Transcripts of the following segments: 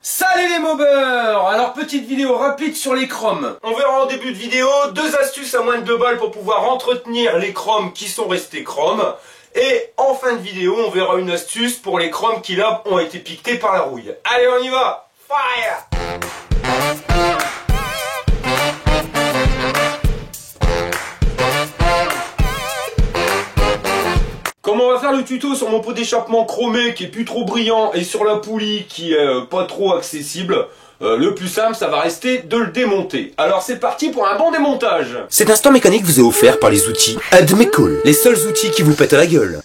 Salut les mobbers! Alors petite vidéo rapide sur les chromes. On verra en début de vidéo deux astuces à moins de 2 balles pour pouvoir entretenir les chromes qui sont restés chromes. Et en fin de vidéo, on verra une astuce pour les chromes qui là ont été piquetés par la rouille. Allez, on y va! Fire! Comme on va faire le tuto sur mon pot d'échappement chromé qui est plus trop brillant et sur la poulie qui est pas trop accessible, le plus simple ça va rester de le démonter. Alors c'est parti pour un bon démontage. Cet instant mécanique vous est offert par les outils Admecool, les seuls outils qui vous pètent à la gueule.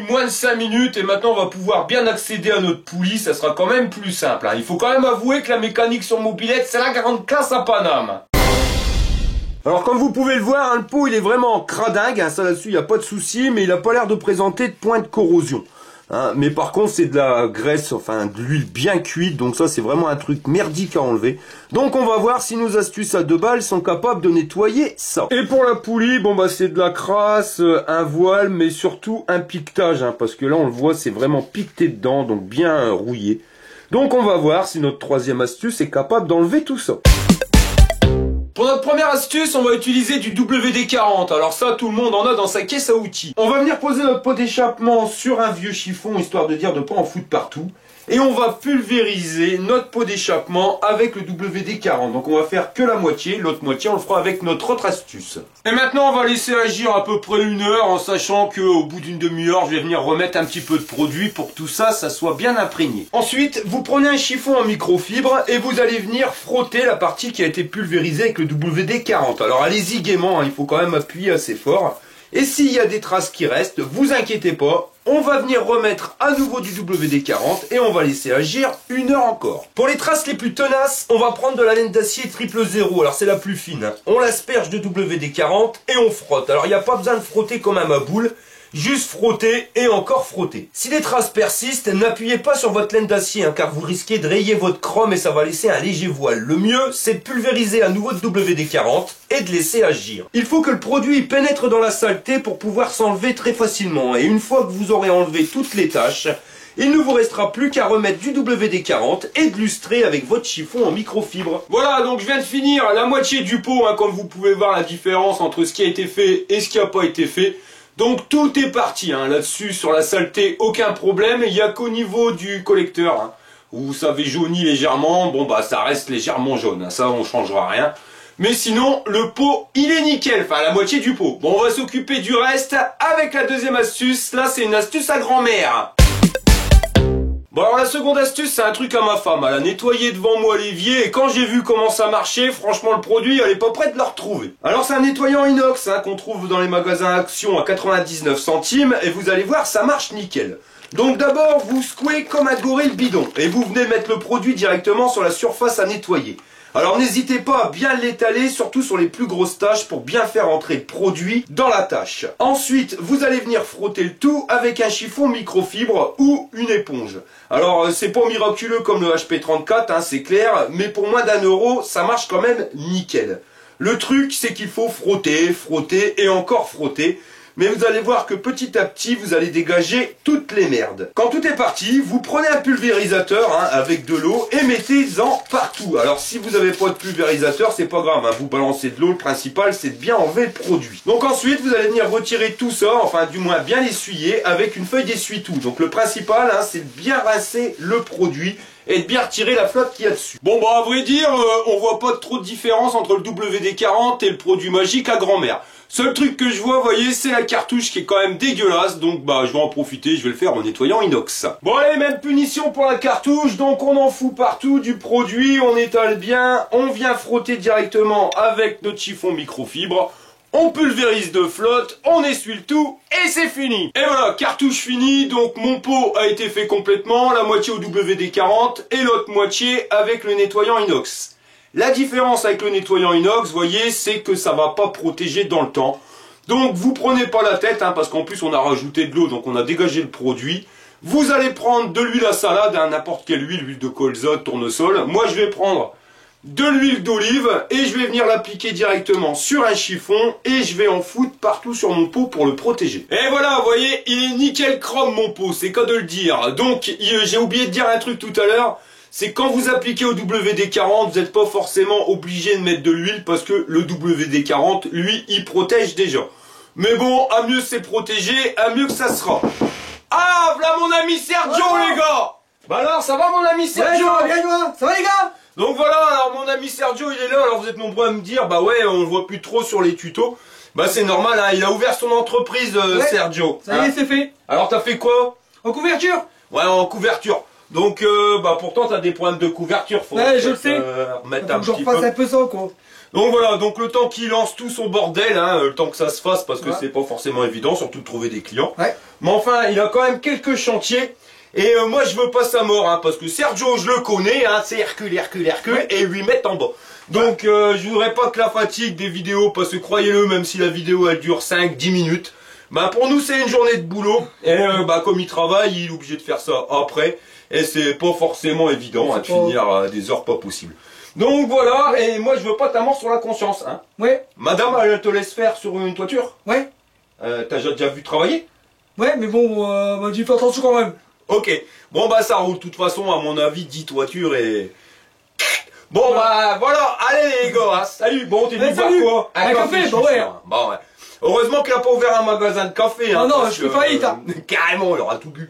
Moins de 5 minutes et maintenant on va pouvoir bien accéder à notre poulie, ça sera quand même plus simple. Il faut quand même avouer que la mécanique sur mobilette c'est la grande classe à Paname. Alors comme vous pouvez le voir, le pot il est vraiment cradingue, ça là-dessus il n'y a pas de souci, mais il n'a pas l'air de présenter de point de corrosion. Mais par contre c'est de la graisse, enfin de l'huile bien cuite, donc ça c'est vraiment un truc merdique à enlever. Donc on va voir si nos astuces à 2 balles sont capables de nettoyer ça. Et pour la poulie, bon bah c'est de la crasse, un voile, mais surtout un piquetage, parce que là on le voit c'est vraiment piqueté dedans, donc bien rouillé. Donc on va voir si notre troisième astuce est capable d'enlever tout ça. Pour notre première astuce, on va utiliser du WD-40. Alors ça, tout le monde en a dans sa caisse à outils. On va venir poser notre pot d'échappement sur un vieux chiffon, histoire de dire de pas en foutre partout. Et on va pulvériser notre pot d'échappement avec le WD-40. Donc on va faire que la moitié, l'autre moitié on le fera avec notre autre astuce. Et maintenant on va laisser agir à peu près 1 heure, en sachant qu'au bout d'une demi-heure, je vais venir remettre un petit peu de produit pour que tout ça, ça soit bien imprégné. Ensuite, vous prenez un chiffon en microfibre et vous allez venir frotter la partie qui a été pulvérisée avec le WD-40. Alors allez-y gaiement, il faut quand même appuyer assez fort. Et s'il y a des traces qui restent, vous inquiétez pas, on va venir remettre à nouveau du WD-40 et on va laisser agir 1 heure encore. Pour les traces les plus tenaces, on va prendre de la laine d'acier 000. Alors c'est la plus fine. On l'asperge de WD-40 et on frotte. Alors il n'y a pas besoin de frotter comme un maboule. Juste frotter et encore frotter. Si les traces persistent, n'appuyez pas sur votre laine d'acier, car vous risquez de rayer votre chrome et ça va laisser un léger voile. Le mieux, c'est de pulvériser à nouveau de WD-40 et de laisser agir. Il faut que le produit pénètre dans la saleté pour pouvoir s'enlever très facilement. Et une fois que vous aurez enlevé toutes les taches, il ne vous restera plus qu'à remettre du WD-40 et de lustrer avec votre chiffon en microfibre. Voilà, donc je viens de finir la moitié du pot, comme vous pouvez voir la différence entre ce qui a été fait et ce qui n'a pas été fait. Donc tout est parti, là-dessus, sur la saleté, aucun problème. Il n'y a qu'au niveau du collecteur, où ça avait jauni légèrement. Bon bah ça reste légèrement jaune, ça on changera rien. Mais sinon, le pot, il est nickel, enfin la moitié du pot. Bon, on va s'occuper du reste avec la deuxième astuce. Là, c'est une astuce à grand-mère. Bon alors la seconde astuce, c'est un truc à ma femme. Elle a nettoyé devant moi l'évier et quand j'ai vu comment ça marchait, franchement le produit, elle est pas prête de le retrouver. Alors c'est un nettoyant inox qu'on trouve dans les magasins Action à 99 centimes et vous allez voir, ça marche nickel. Donc d'abord, vous secouez comme un gorille le bidon et vous venez mettre le produit directement sur la surface à nettoyer. Alors n'hésitez pas à bien l'étaler, surtout sur les plus grosses taches pour bien faire entrer le produit dans la tâche. Ensuite, vous allez venir frotter le tout avec un chiffon microfibre ou une éponge. Alors c'est pas miraculeux comme le HP34, c'est clair, mais pour moins d'1 €, ça marche quand même nickel. Le truc, c'est qu'il faut frotter, frotter et encore frotter. Mais vous allez voir que petit à petit, vous allez dégager toutes les merdes. Quand tout est parti, vous prenez un pulvérisateur avec de l'eau et mettez-en partout. Alors si vous n'avez pas de pulvérisateur, c'est pas grave, vous balancez de l'eau, le principal c'est de bien enlever le produit. Donc ensuite, vous allez venir retirer tout ça, enfin du moins bien l'essuyer avec une feuille d'essuie-tout. Donc le principal, c'est de bien rincer le produit et de bien retirer la flotte qu'il y a dessus. Bon bah à vrai dire, on voit pas trop de différence entre le WD-40 et le produit magique à grand-mère. Seul truc que je vois, vous voyez, c'est la cartouche qui est quand même dégueulasse, donc bah je vais en profiter, je vais le faire en nettoyant inox. Bon allez, même punition pour la cartouche, donc on en fout partout du produit, on étale bien, on vient frotter directement avec notre chiffon microfibre, on pulvérise de flotte, on essuie le tout, et c'est fini. Et voilà, cartouche finie, donc mon pot a été fait complètement, la moitié au WD-40 et l'autre moitié avec le nettoyant inox. La différence avec le nettoyant inox, vous voyez, c'est que ça va pas protéger dans le temps. Donc vous prenez pas la tête, hein, parce qu'en plus on a rajouté de l'eau, donc on a dégagé le produit. Vous allez prendre de l'huile à salade, hein, n'importe quelle huile de colza, de tournesol. Moi je vais prendre de l'huile d'olive et je vais venir l'appliquer directement sur un chiffon et je vais en foutre partout sur mon pot pour le protéger. Et voilà, vous voyez, il est nickel chrome mon pot, c'est qu'à de le dire. Donc j'ai oublié de dire un truc tout à l'heure, c'est quand vous appliquez au WD-40, vous n'êtes pas forcément obligé de mettre de l'huile parce que le WD-40, lui, il protège déjà. Mais bon, à mieux c'est protégé, à mieux que ça sera. Ah, voilà mon ami Sergio, les gars. Bah alors, ça va mon ami Sergio? Ouais, ça va les gars? Donc voilà, alors mon ami Sergio il est là, alors vous êtes nombreux à me dire, bah ouais, on le voit plus trop sur les tutos. Bah c'est normal, hein, il a ouvert son entreprise, ouais, Sergio. Ça y est, c'est fait. Alors t'as fait quoi? En couverture? Ouais, en couverture. Donc bah pourtant t'as des problèmes de couverture, faut ouais, je le sais. Remettre un petit peu. Un peu ça, quoi. Donc voilà, donc le temps qu'il lance tout son bordel, hein, le temps que ça se fasse, parce que c'est pas forcément évident, surtout de trouver des clients. Ouais. Mais enfin, il a quand même quelques chantiers. Et moi je veux pas sa mort, hein, parce que Sergio je le connais, hein, c'est Hercule, ouais, et 8 mètres en bas. Donc je voudrais pas que la fatigue des vidéos, parce que croyez-le, même si la vidéo elle dure 5-10 minutes, bah pour nous c'est une journée de boulot, et bah comme il travaille, il est obligé de faire ça après, et c'est pas forcément évident hein, de finir à des heures pas possibles. Donc voilà, et moi je veux pas ta mort sur la conscience, hein. Ouais. Madame, elle te laisse faire sur une toiture? Ouais. T'as déjà vu travailler? Ouais, mais bon, tu fais attention quand même. Ok, bon bah ça roule, de toute façon à mon avis 10 toitures et... Bon bah voilà, allez les gars, hein. Salut, bon t'es venu voir quoi? Un café, bah ouais. Bah ouais. Heureusement qu'il a pas ouvert un magasin de café, hein. Non, je fais faillite, hein. Carrément, il aura tout bu.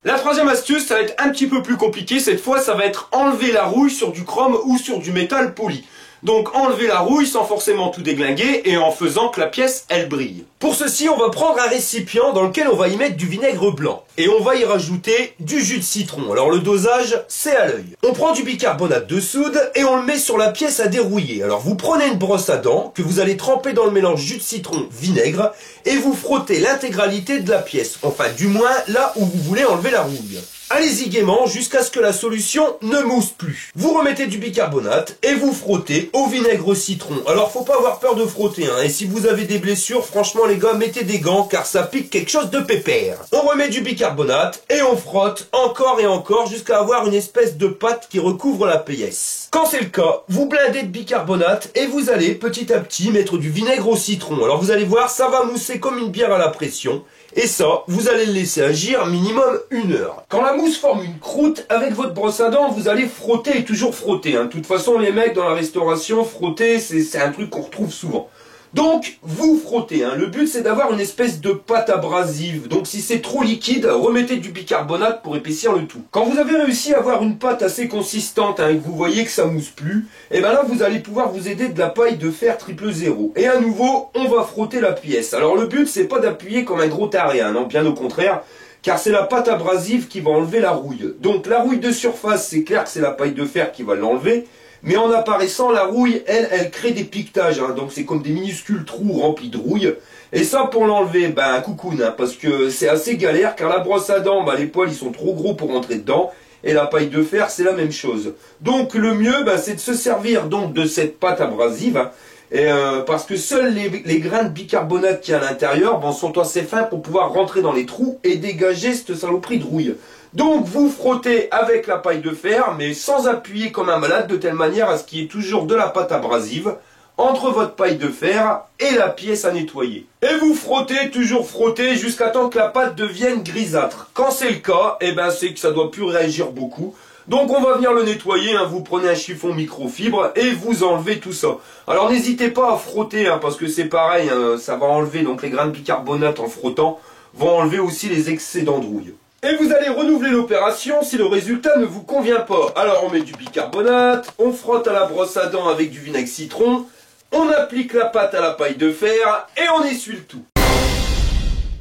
La troisième astuce, ça va être un petit peu plus compliqué, cette fois ça va être enlever la rouille sur du chrome ou sur du métal poli. Donc enlever la rouille sans forcément tout déglinguer et en faisant que la pièce, elle brille. Pour ceci, on va prendre un récipient dans lequel on va y mettre du vinaigre blanc. Et on va y rajouter du jus de citron. Alors le dosage, c'est à l'œil. On prend du bicarbonate de soude et on le met sur la pièce à dérouiller. Alors vous prenez une brosse à dents que vous allez tremper dans le mélange jus de citron, vinaigre et vous frottez l'intégralité de la pièce. Enfin du moins là où vous voulez enlever la rouille. Allez-y gaiement jusqu'à ce que la solution ne mousse plus. Vous remettez du bicarbonate et vous frottez au vinaigre citron. Alors faut pas avoir peur de frotter, hein. Et si vous avez des blessures, franchement les gars, mettez des gants car ça pique quelque chose de pépère. On remet du bicarbonate et on frotte encore et encore jusqu'à avoir une espèce de pâte qui recouvre la pièce. Quand c'est le cas, vous blindez de bicarbonate et vous allez petit à petit mettre du vinaigre au citron. Alors vous allez voir, ça va mousser comme une bière à la pression. Et ça, vous allez le laisser agir minimum 1 heure. Quand la mousse forme une croûte, avec votre brosse à dents, vous allez frotter et toujours frotter. Hein. De toute façon, les mecs dans la restauration, frotter, c'est un truc qu'on retrouve souvent. Donc, vous frottez. Hein. Le but, c'est d'avoir une espèce de pâte abrasive. Donc, si c'est trop liquide, remettez du bicarbonate pour épaissir le tout. Quand vous avez réussi à avoir une pâte assez consistante, hein, et que vous voyez que ça mousse plus, et ben là, vous allez pouvoir vous aider de la paille de fer 000. Et à nouveau, on va frotter la pièce. Alors, le but, c'est pas d'appuyer comme un gros taré, hein, non, bien au contraire, car c'est la pâte abrasive qui va enlever la rouille. Donc, la rouille de surface, c'est clair que c'est la paille de fer qui va l'enlever. Mais en apparaissant, la rouille, elle crée des piquetages, hein, donc c'est comme des minuscules trous remplis de rouille. Et ça, pour l'enlever, ben, coucoune, hein, parce que c'est assez galère, car la brosse à dents, ben, les poils, ils sont trop gros pour rentrer dedans, et la paille de fer, c'est la même chose. Donc, le mieux, ben, c'est de se servir, donc, de cette pâte abrasive, hein, et, parce que seuls les grains de bicarbonate qu'il y a à l'intérieur, ben, sont assez fins pour pouvoir rentrer dans les trous et dégager cette saloperie de rouille. Donc vous frottez avec la paille de fer, mais sans appuyer comme un malade, de telle manière à ce qu'il y ait toujours de la pâte abrasive entre votre paille de fer et la pièce à nettoyer. Et vous frottez, toujours frotter, jusqu'à temps que la pâte devienne grisâtre. Quand c'est le cas, eh ben c'est que ça doit plus réagir beaucoup. Donc on va venir le nettoyer, hein. Vous prenez un chiffon microfibre et vous enlevez tout ça. Alors n'hésitez pas à frotter, hein, parce que c'est pareil, hein, ça va enlever, donc les grains de bicarbonate en frottant vont enlever aussi les excédents de rouille. Et vous allez renouveler l'opération si le résultat ne vous convient pas. Alors on met du bicarbonate, on frotte à la brosse à dents avec du vinaigre citron, on applique la pâte à la paille de fer et on essuie le tout.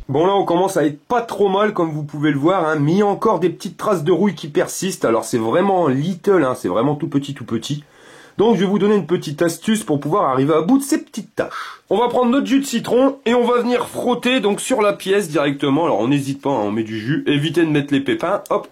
Bon là on commence à être pas trop mal comme vous pouvez le voir, hein, mais il y a encore des petites traces de rouille qui persistent. Alors c'est vraiment little, hein, c'est vraiment tout petit tout petit. Donc je vais vous donner une petite astuce pour pouvoir arriver à bout de ces petites tâches. On va prendre notre jus de citron et on va venir frotter donc sur la pièce directement. Alors on n'hésite pas, hein, on met du jus, évitez de mettre les pépins, hop.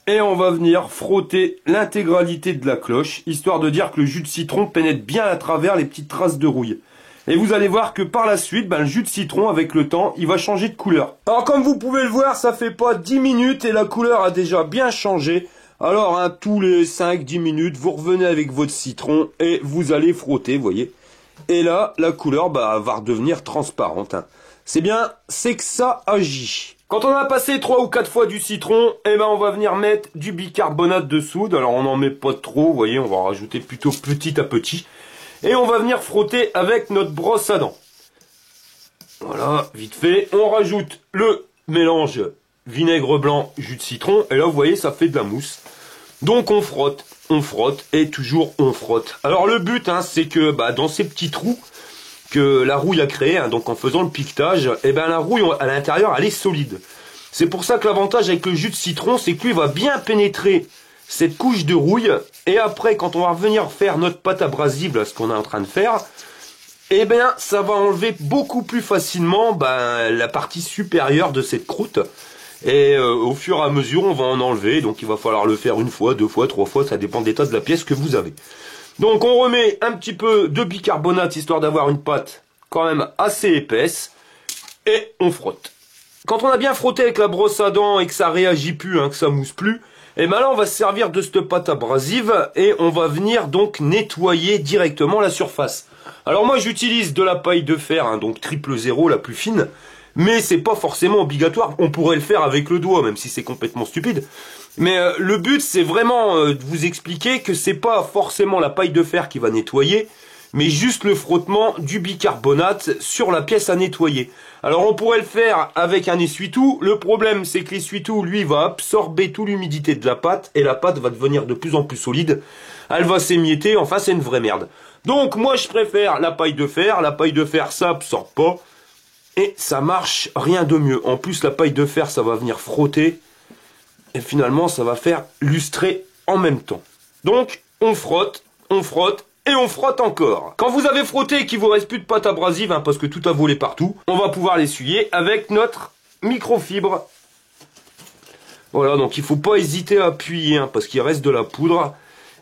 Et on va venir frotter l'intégralité de la cloche, histoire de dire que le jus de citron pénètre bien à travers les petites traces de rouille. Et vous allez voir que par la suite, le jus de citron, avec le temps, il va changer de couleur. Alors comme vous pouvez le voir, ça fait pas 10 minutes et la couleur a déjà bien changé. Alors, hein, tous les 5-10 minutes, vous revenez avec votre citron et vous allez frotter, vous voyez. Et là, la couleur va redevenir transparente. Hein. C'est bien, c'est que ça agit. Quand on a passé 3 ou 4 fois du citron, on va venir mettre du bicarbonate de soude. Alors, on n'en met pas trop, vous voyez, on va rajouter plutôt petit à petit. Et on va venir frotter avec notre brosse à dents. Voilà, vite fait. On rajoute le mélange vinaigre blanc, jus de citron. Et là, vous voyez, ça fait de la mousse. Donc on frotte et toujours on frotte. Alors le but, hein, c'est que dans ces petits trous que la rouille a créés, hein, donc en faisant le piquetage, la rouille à l'intérieur, elle est solide. C'est pour ça que l'avantage avec le jus de citron, c'est que lui va bien pénétrer cette couche de rouille. Et après, quand on va revenir faire notre pâte abrasive, là, ce qu'on est en train de faire, ça va enlever beaucoup plus facilement la partie supérieure de cette croûte. Et au fur et à mesure, on va en enlever. Donc il va falloir le faire 1 fois, 2 fois, 3 fois. Ça dépend de l'état de la pièce que vous avez. Donc on remet un petit peu de bicarbonate, histoire d'avoir une pâte quand même assez épaisse. Et on frotte. Quand on a bien frotté avec la brosse à dents et que ça réagit plus, hein, que ça mousse plus, là on va se servir de cette pâte abrasive. Et on va venir donc nettoyer directement la surface. Alors moi j'utilise de la paille de fer, hein, donc 000, la plus fine. Mais c'est pas forcément obligatoire, on pourrait le faire avec le doigt, même si c'est complètement stupide. Mais le but, c'est vraiment de vous expliquer que c'est pas forcément la paille de fer qui va nettoyer, mais juste le frottement du bicarbonate sur la pièce à nettoyer. Alors on pourrait le faire avec un essuie-tout, le problème c'est que l'essuie-tout, lui, va absorber toute l'humidité de la pâte, et la pâte va devenir de plus en plus solide, elle va s'émietter, enfin c'est une vraie merde. Donc moi je préfère la paille de fer ça absorbe pas. Et ça marche rien de mieux. En plus, la paille de fer, ça va venir frotter. Et finalement, ça va faire lustrer en même temps. Donc, on frotte et on frotte encore. Quand vous avez frotté et qu'il vous reste plus de pâte abrasive, hein, parce que tout a volé partout, on va pouvoir l'essuyer avec notre microfibre. Voilà, donc il ne faut pas hésiter à appuyer, hein, parce qu'il reste de la poudre.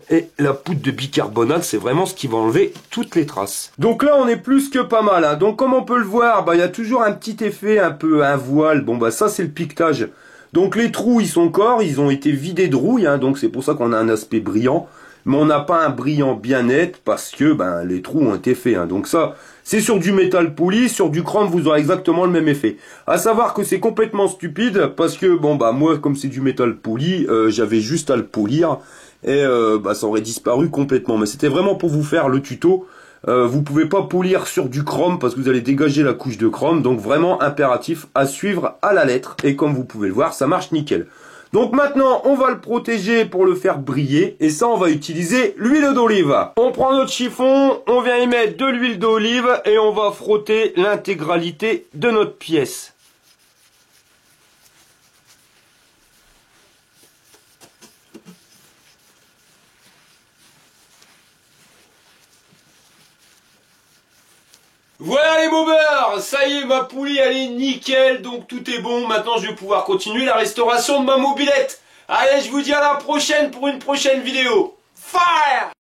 Et la poudre de bicarbonate, c'est vraiment ce qui va enlever toutes les traces. Donc là, on est plus que pas mal. Hein. Donc comme on peut le voir, il y a toujours un petit effet, un peu un voile. Bon, ça, c'est le piquetage. Donc les trous, ils sont corps, ils ont été vidés de rouille. Hein, donc c'est pour ça qu'on a un aspect brillant. Mais on n'a pas un brillant bien net parce que les trous ont été faits. Hein. Donc ça, c'est sur du métal poli. Sur du chrome, vous aurez exactement le même effet. À savoir que c'est complètement stupide parce que, moi, comme c'est du métal poli, j'avais juste à le polir. Et ça aurait disparu complètement. Mais c'était vraiment pour vous faire le tuto. Vous pouvez pas polir sur du chrome parce que vous allez dégager la couche de chrome. Donc vraiment impératif à suivre à la lettre. Et comme vous pouvez le voir, ça marche nickel. Donc maintenant, on va le protéger pour le faire briller. Et ça, on va utiliser l'huile d'olive. On prend notre chiffon, on vient y mettre de l'huile d'olive et on va frotter l'intégralité de notre pièce. Voilà les mobers, ça y est, ma poulie elle est nickel, donc tout est bon. Maintenant je vais pouvoir continuer la restauration de ma mobilette. Allez, je vous dis à la prochaine pour une prochaine vidéo. Fire!